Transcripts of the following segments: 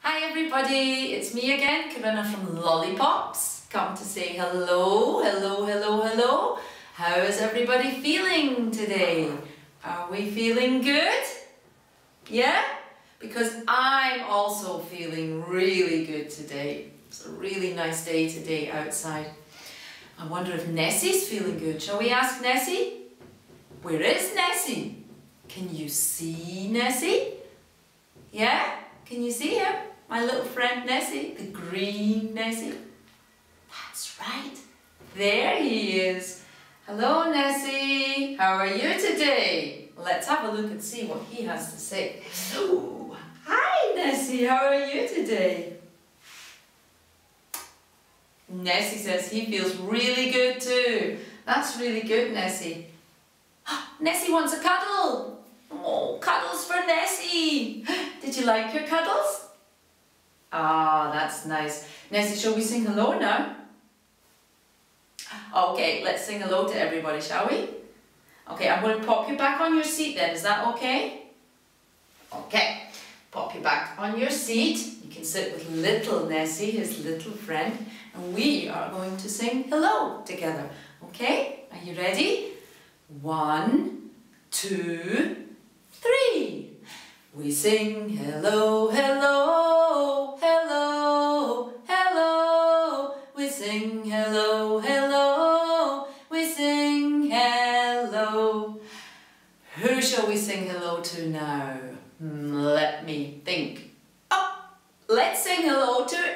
Hi everybody, it's me again, Corinna from Lollipops. Come to say hello, hello, hello, hello. How is everybody feeling today? Are we feeling good? Yeah? Because I'm also feeling really good today. It's a really nice day today outside. I wonder if Nessie's feeling good. Shall we ask Nessie? Where is Nessie? Can you see Nessie? Yeah? Can you see him? My little friend Nessie, the green Nessie. That's right. There he is. Hello Nessie. How are you today? Let's have a look and see what he has to say. Oh, hi Nessie. How are you today? Nessie says he feels really good too. That's really good, Nessie. Nessie wants a cuddle. Oh, cuddles for Nessie. Did you like your cuddles? Ah, that's nice. Nessie, shall we sing hello now? Okay, let's sing hello to everybody, shall we? Okay, I'm going to pop you back on your seat then. Is that okay? Okay, pop you back on your seat. You can sit with little Nessie, his little friend, and we are going to sing hello together. Okay, are you ready? 1, 2, 3. We sing hello, hello, hello, hello. We sing hello, hello. We sing hello. Who shall we sing hello to now? Let me think. Oh, let's sing hello to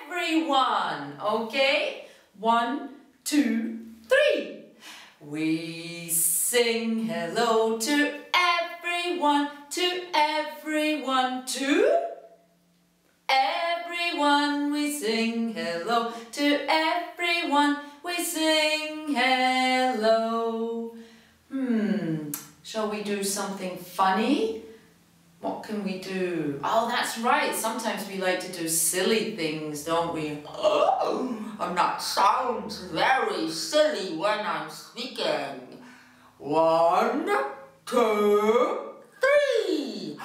everyone, okay? 1, 2, 3. We sing hello to everyone, to everyone, to everyone. We sing hello to everyone. We sing hello. Shall we do something funny? What can we do? Oh, that's right. Sometimes we like to do silly things, don't we? Oh, and that sounds very silly when I'm speaking. 1, 2, 3.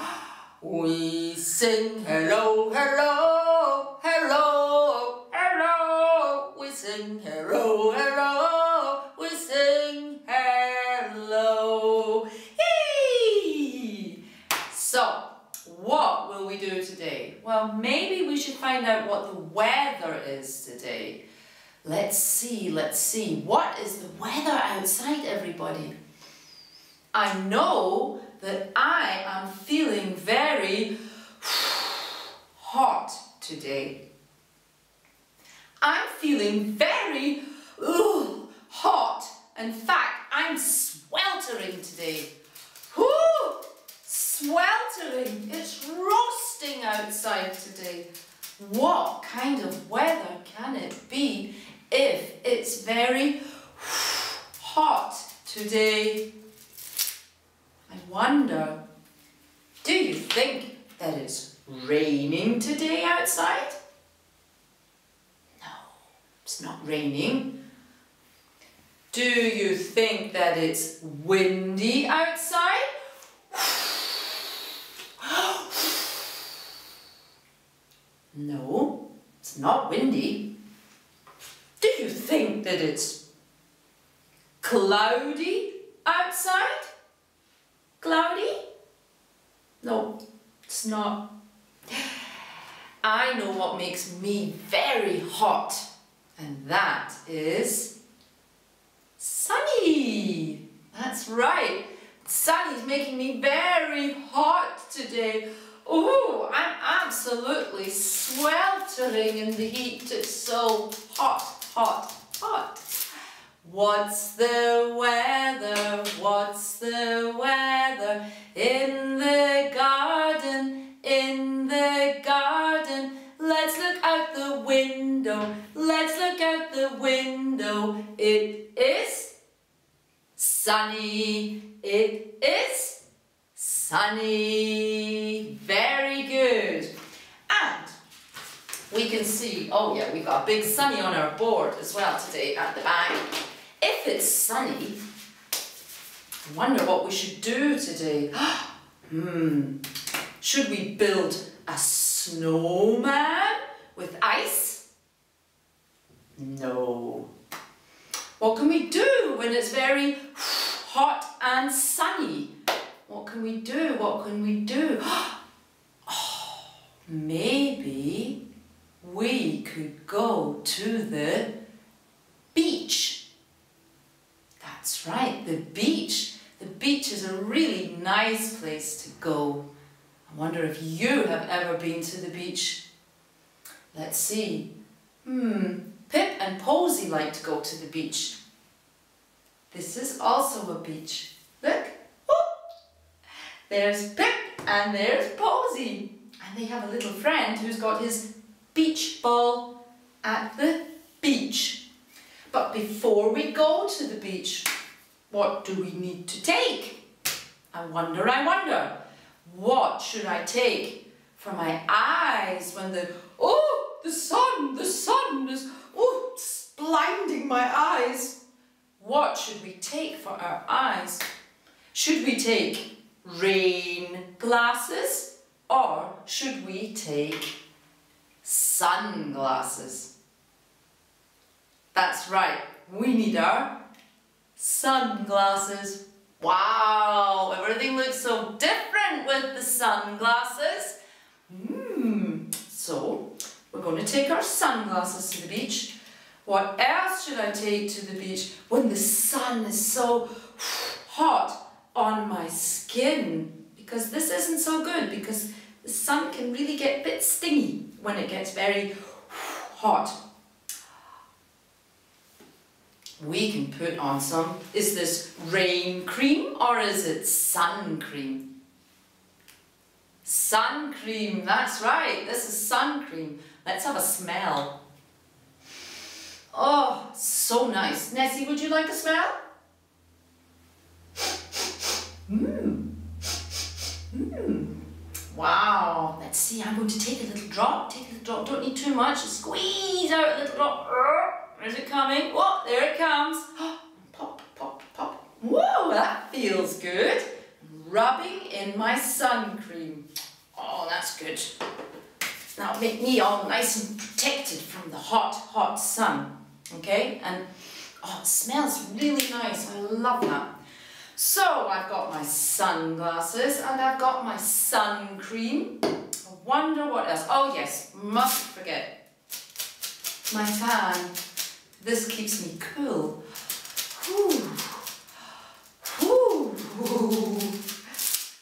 We sing hello, hello, hello, hello. We sing hello, hello. We sing hello. Yay! So, what will we do today? Well, maybe we should find out what the weather is today. Let's see. What is the weather outside, everybody? I know that I am feeling very hot today. I'm feeling very hot. In fact, I'm sweltering today. Whoo! Sweltering. It's roasting outside today. What kind of weather can it be if it's very hot today? I wonder, do you think that it's raining today outside? No, it's not raining. Do you think that it's windy outside? No, it's not windy. Do you think that it's cloudy outside? Cloudy? No, it's not. I know what makes me very hot, and that is sunny. That's right. Sunny's making me very hot today. Oh, I'm absolutely sweltering in the heat. It's so hot, hot, hot. What's the weather? What's the weather? In the garden, in the garden. Let's look out the window. Let's look out the window. It is sunny. It is sunny. Very good. And we can see, oh yeah, we've got a big sunny on our board as well today at the back. If it's sunny, I wonder what we should do today. Should we build a snowman with ice? No. What can we do when it's very hot and sunny? What can we do? What can we do? Oh, maybe we could go to the beach. That's right, the beach. The beach is a really nice place to go. I wonder if you have ever been to the beach. Let's see. Pip and Posy like to go to the beach. This is also a beach. Look. Oh, there's Pip and there's Posy. And they have a little friend who's got his beach ball at the beach. But before we go to the beach, what do we need to take? I wonder. What should I take for my eyes when the sun is, it's blinding my eyes. What should we take for our eyes? Should we take rain glasses or should we take sunglasses? That's right, we need our sunglasses. Wow, everything looks so different with the sunglasses. So, we're going to take our sunglasses to the beach. What else should I take to the beach when the sun is so hot on my skin? Because this isn't so good, because the sun can really get a bit stingy when it gets very hot. We can put on some, is this rain cream or is it sun cream? Sun cream, that's right, this is sun cream. Let's have a smell. Oh, so nice. Nessie, would you like a smell? Wow, let's see, I'm going to take a little drop, don't need too much, squeeze out a little drop. Where's it coming? Oh, there it comes. Pop, pop, pop. Whoa, that feels good. Rubbing in my sun cream. Oh, that's good. That'll make me all nice and protected from the hot, hot sun. Okay, and oh, it smells really nice. I love that. So I've got my sunglasses and I've got my sun cream. I wonder what else. Oh yes, mustn't forget my fan. This keeps me cool. Whew. Whew.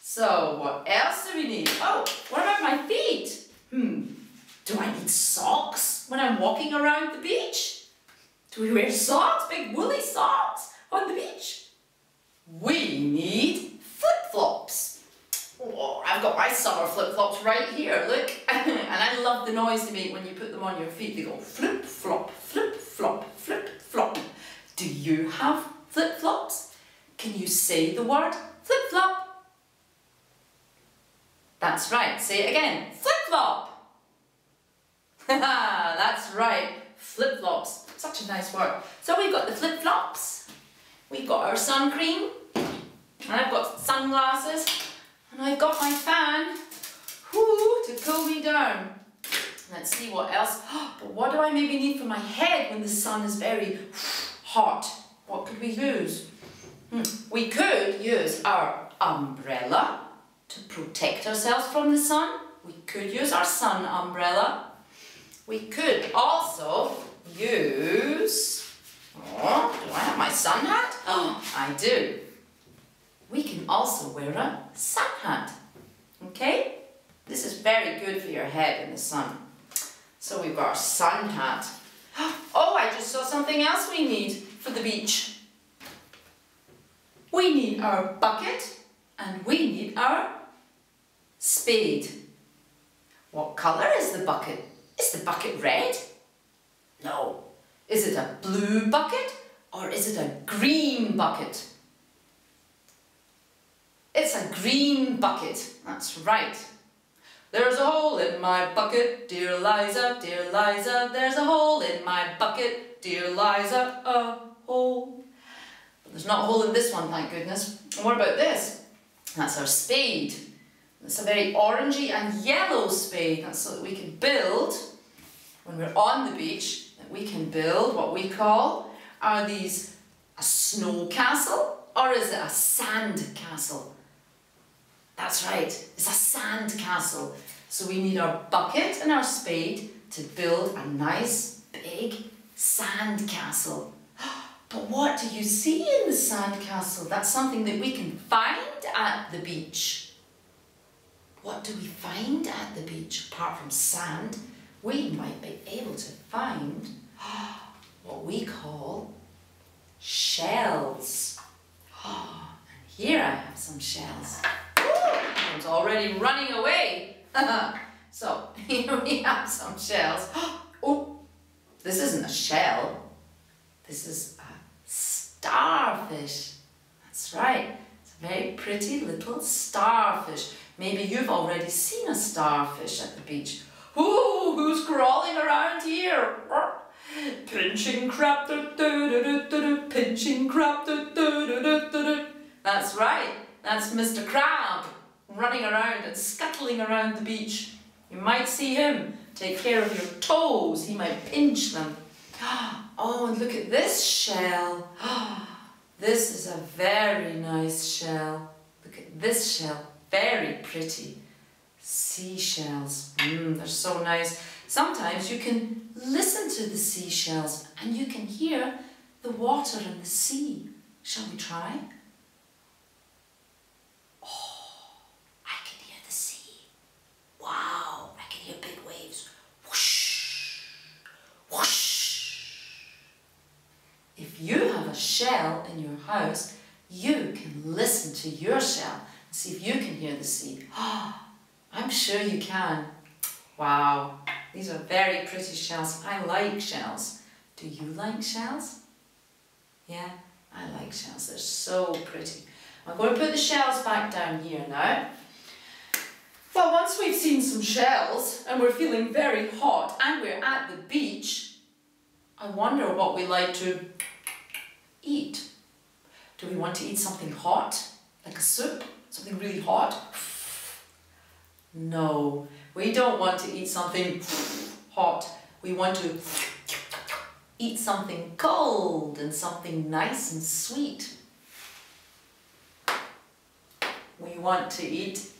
So what else do we need? Oh, what about my feet? Do I need socks when I'm walking around the beach? Do we wear socks, big woolly socks on the beach? We need flip-flops. Oh, I've got my summer flip-flops right here, look. And I love the noise they make when you put them on your feet. They go flip-flop, flip-flop, flip-flop. Do you have flip-flops? Can you say the word flip-flop? That's right, say it again, flip-flop. Haha, that's right, flip-flops. Such a nice word. So we've got the flip-flops, we've got our sun cream, and I've got sunglasses, and I've got my fan to cool me down. Let's see what else. But what do I maybe need for my head when the sun is very hot? What could we use? We could use our umbrella to protect ourselves from the sun. We could use our sun umbrella. We could also use, do I have my sun hat? Oh, I do. We can also wear a sun hat, okay? This is very good for your head in the sun. So we've got our sun hat. Oh, I just saw something else we need for the beach. We need our bucket and we need our spade. What colour is the bucket? Is the bucket red? No. Is it a blue bucket or is it a green bucket? It's a green bucket, that's right. There's a hole in my bucket, dear Liza, there's a hole in my bucket, dear Liza, a hole. But there's not a hole in this one, thank goodness. And what about this? That's our spade. The It's a very orangey and yellow spade. That's so that we can build, when we're on the beach, that we can build what we call, are these a snow castle or is it a sand castle? That's right, it's a sand castle. So we need our bucket and our spade to build a nice big sand castle. But what do you see in the sand castle? That's something that we can find at the beach. What do we find at the beach? Apart from sand, we might be able to find what we call shells. And here I have some shells. It's already running away. So here we have some shells. Oh, this isn't a shell. This is a starfish. That's right. It's a very pretty little starfish. Maybe you've already seen a starfish at the beach. Ooh, who's crawling around here? Pinching crab, pinching crab. That's right. That's Mr. Crab running around and scuttling around the beach. You might see him. Take care of your toes. He might pinch them. Oh, and look at this shell. This is a very nice shell. Look at this shell. Very pretty. Seashells. They're so nice. Sometimes you can listen to the seashells and you can hear the water and the sea. Shall we try? Oh, I can hear the sea. Wow, I can hear big waves. Whoosh, whoosh. If you have a shell in your house, you can listen to your shell and see if you can hear the sea. I'm sure you can. Wow, these are very pretty shells. I like shells. Do you like shells? Yeah, I like shells. They're so pretty. I'm going to put the shells back down here now. Well, once we've seen some shells and we're feeling very hot and we're at the beach, I wonder what we like to eat. Do we want to eat something hot, like a soup? Something really hot? No, we don't want to eat something hot. We want to eat something cold and something nice and sweet. We want to eat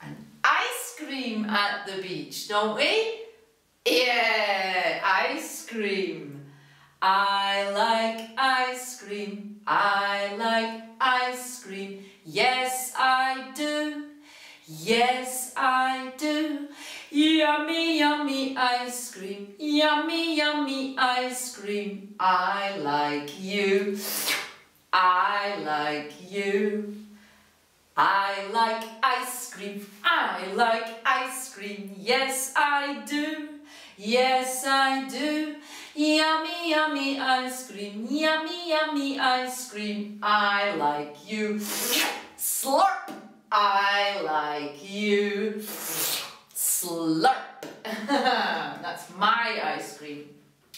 an ice cream at the beach, don't we? Yeah, ice cream. I like ice cream. I like ice cream. Yes, I do. Yes, I do. Yummy, yummy ice cream. Yummy, yummy ice cream. I like you. I like you. I like ice cream. I like ice cream. Yes, I do. Yes, I do. Yummy, yummy ice cream. Yummy, yummy ice cream. I like you. Slurp. I like you. Slurp. That's my ice cream.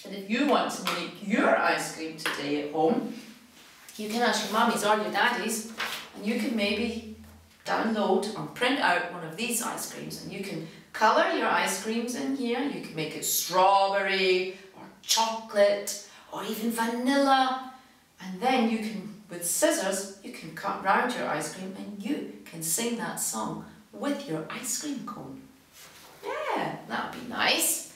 And if you want to make your ice cream today at home, you can ask your mummies or your daddies, and you can maybe download or print out one of these ice creams, and you can colour your ice creams in here. You can make it strawberry or chocolate or even vanilla, and then you can, with scissors, you can cut round your ice cream and you can sing that song with your ice cream cone. Yeah, that would be nice.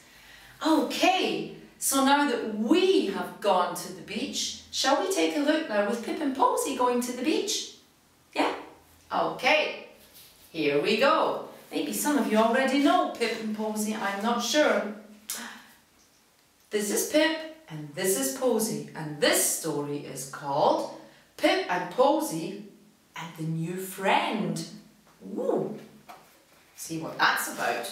Okay, so now that we have gone to the beach, shall we take a look now with Pip and Posy going to the beach? Yeah? Okay, here we go. Maybe some of you already know Pip and Posy, I'm not sure. This is Pip and this is Posy, and this story is called Pip and Posy and the New Friend. Ooh, see what that's about.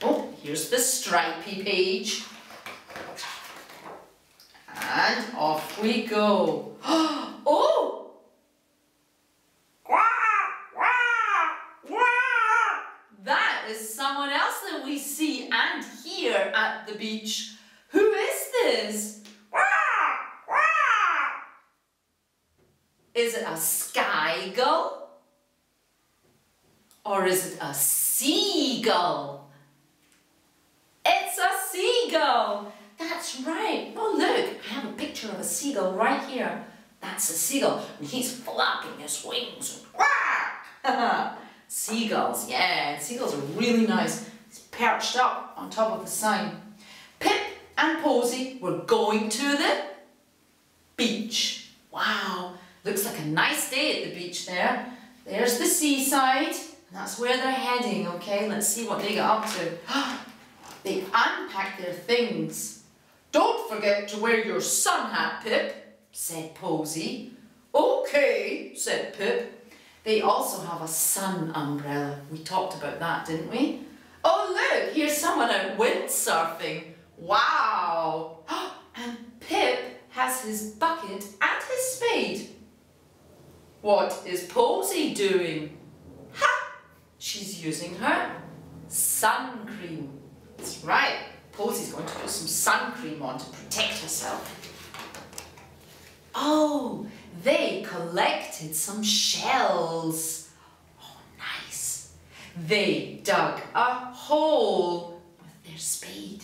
Oh, here's the stripy page. And off we go. Oh! That is someone else that we see and hear at the beach. Who is this? Is it a sky gull? Or is it a seagull? It's a seagull. That's right. Oh look, I have a picture of a seagull right here. That's a seagull, and he's flapping his wings. Seagulls, yeah, seagulls are really nice. He's perched up on top of the sign. Pip and Posy were going to the beach. Wow, looks like a nice day at the beach there. There's the seaside, and that's where they're heading, okay? Let's see what they got up to. They unpacked their things. Don't forget to wear your sun hat, Pip, said Posy. Okay, said Pip. They also have a sun umbrella. We talked about that, didn't we? Oh look, here's someone out windsurfing. Wow! And Pip has his bucket and his spade. What is Posy doing? Ha! She's using her sun cream. That's right. Posy's going to put some sun cream on to protect herself. Oh, they collected some shells. Oh, nice. They dug a hole with their spade.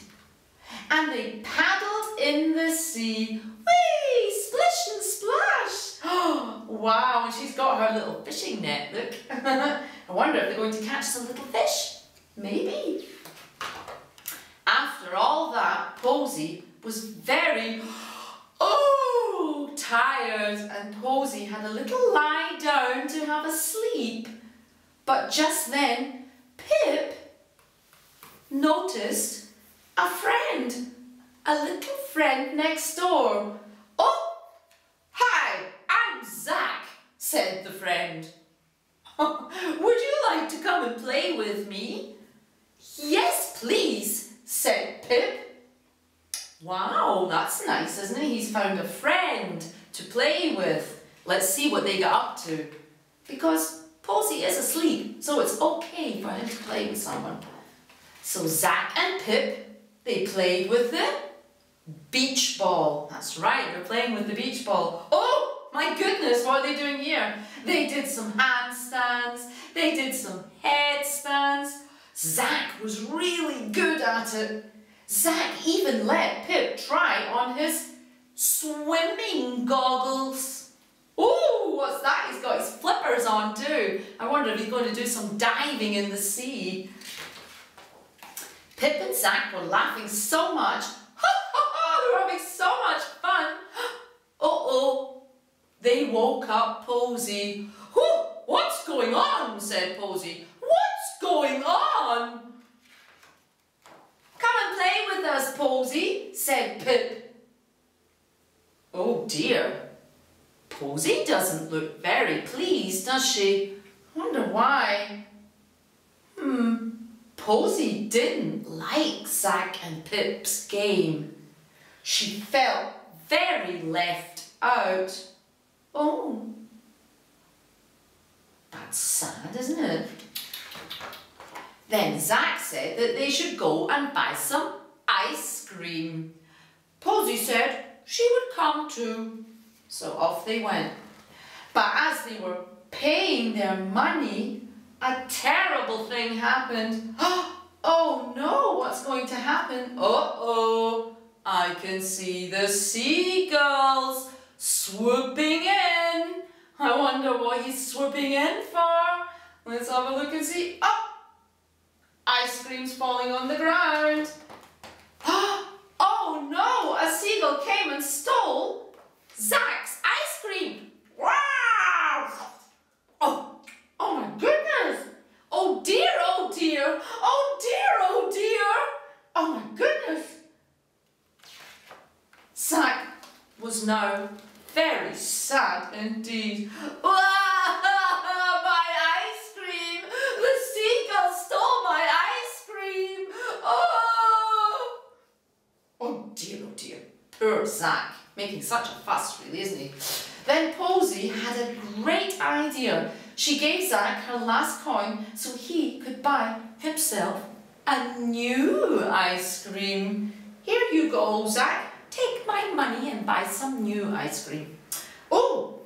And they paddled in the sea. Whee! Splish and splash. Oh, wow, and she's got her little fishing net, look. I wonder if they're going to catch some little fish. Maybe. After all that, Posy was very, tired, and Posy had a little lie down to have a sleep. But just then, Pip noticed a friend, a little friend next door. Oh, hi, I'm Zack, said the friend. Would you like to come and play with me? Yes, please, said Pip. Wow, that's nice, isn't it? He's found a friend to play with. Let's see what they got up to. Because Posy is asleep, so it's okay for him to play with someone. So Zack and Pip, they played with the beach ball. That's right, they're playing with the beach ball. Oh, my goodness, what are they doing here? They did some handstands, they did some headstands. Zack was really good at it. Zack even let Pip try on his swimming goggles. Oh, what's that? He's got his flippers on too. I wonder if he's going to do some diving in the sea. Pip and Zack were laughing so much. They were having so much fun. Uh-oh, they woke up Posy. What's going on? Said Posy. What's going on? Come and play with us, Posy, said Pip. Oh dear, Posy doesn't look very pleased, does she? Wonder why. Posy didn't like Zack and Pip's game. She felt very left out. Oh, that's sad, isn't it? Then Zack said that they should go and buy some ice cream. Posy said she would come too. So off they went. But as they were paying their money, a terrible thing happened. Oh no, what's going to happen? Uh-oh, I can see the seagulls swooping in. I wonder what he's swooping in for. Let's have a look and see. Oh! Ice cream's falling on the ground. Oh no, a seagull came and stole Zack's ice cream. Wow! Oh my goodness. Oh dear, oh dear. Oh dear, oh dear. Oh my goodness. Zack was now very sad indeed. My ice cream! The seagull stole my ice cream! Oh dear, poor Zack. Making such a fuss really, isn't he? Then Posy had a great idea. She gave Zack her last coin so he could buy himself a new ice cream. Here you go, Zack. Take my money and buy some new ice cream. Oh,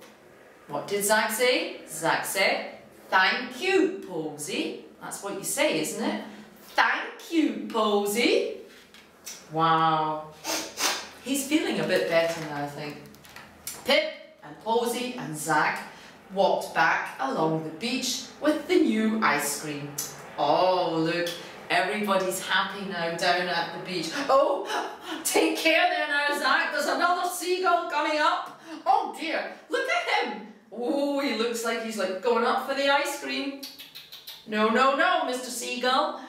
what did Zack say? Zack said, thank you, Posy. That's what you say, isn't it? Thank you, Posy. Wow. He's feeling a bit better now, I think. Pip and Posy and Zach walked back along the beach with the new ice cream. Oh, look, everybody's happy now down at the beach. Oh, take care there now, Zach. There's another seagull coming up. Oh dear, look at him. Oh, he looks like he's like going up for the ice cream. No, no, no, Mr. Seagull.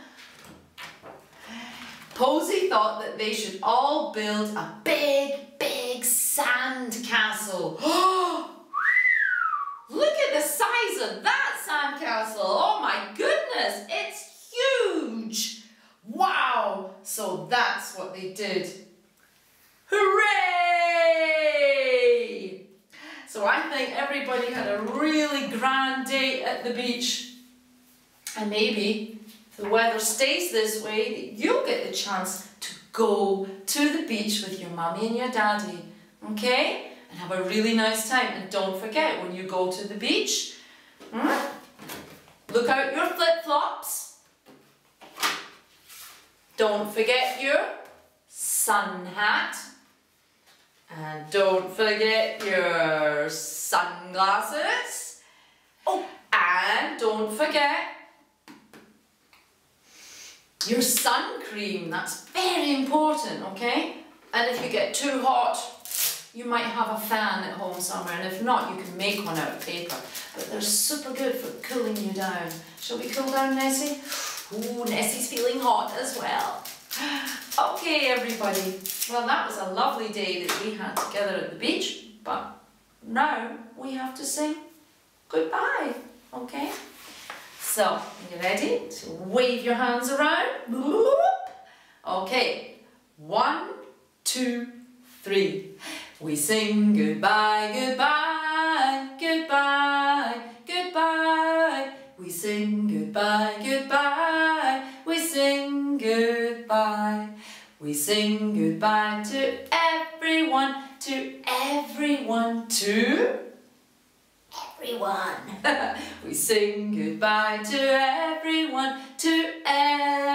Posy thought that they should all build a big, big sand castle. Look at the size of that sand castle. Oh my goodness, it's huge. Wow, so that's what they did. Hooray! So I think everybody had a really grand day at the beach. And maybe if the weather stays this way, you'll get the chance to go to the beach with your mummy and your daddy, okay? And have a really nice time. And don't forget, when you go to the beach, look out your flip-flops. Don't forget your sun hat. And don't forget your sunglasses. Oh, and don't forget your sun cream. That's very important, okay? And if you get too hot, you might have a fan at home somewhere, and if not, you can make one out of paper. But they're super good for cooling you down. Shall we cool down, Nessie? Ooh, Nessie's feeling hot as well. Okay, everybody. Well, that was a lovely day that we had together at the beach, but now we have to sing goodbye, okay? So, are you ready to wave your hands around? Okay, 1, 2, 3. We sing goodbye, goodbye, goodbye, goodbye. We sing goodbye, goodbye. We sing goodbye. We sing goodbye to everyone, to everyone, to everyone. We sing goodbye to everyone, to everyone.